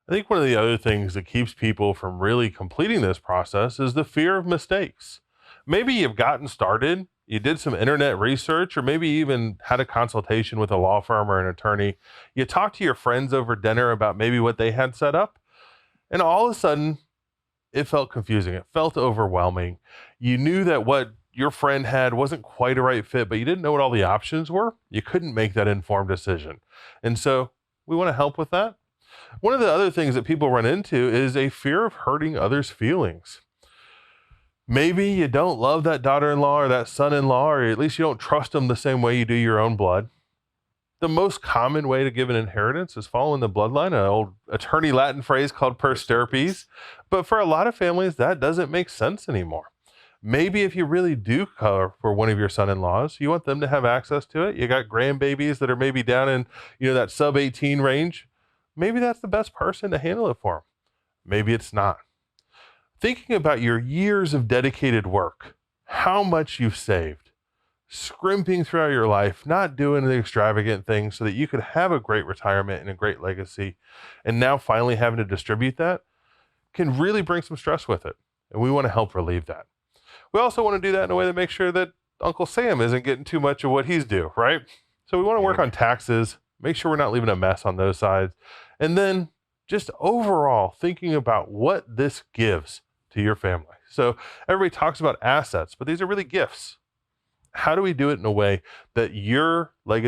I think one of the other things that keeps people from really completing this process is the fear of mistakes. Maybe you've gotten started, you did some internet research, or maybe even had a consultation with a law firm or an attorney. You talked to your friends over dinner about maybe what they had set up, and all of a sudden, it felt confusing. It felt overwhelming. You knew that what your friend had wasn't quite a right fit, but you didn't know what all the options were. You couldn't make that informed decision. And so we want to help with that. One of the other things that people run into is a fear of hurting others' feelings. Maybe you don't love that daughter in law or that son in law, or at least you don't trust them the same way you do your own blood. The most common way to give an inheritance is following the bloodline, an old attorney Latin phrase called per stirpes. But for a lot of families, that doesn't make sense anymore. Maybe if you really do cover for one of your son-in-laws, you want them to have access to it. You got grandbabies that are maybe down in, that sub 18 range. Maybe that's the best person to handle it for them. Maybe it's not. Thinking about your years of dedicated work, how much you've saved, scrimping throughout your life, not doing the extravagant things so that you could have a great retirement and a great legacy, and now finally having to distribute that can really bring some stress with it. And we want to help relieve that. We also want to do that in a way that makes sure that Uncle Sam isn't getting too much of what he's due, right? So we want to work on taxes, make sure we're not leaving a mess on those sides. And then just overall thinking about what this gives to your family. So everybody talks about assets, but these are really gifts. How do we do it in a way that your legacy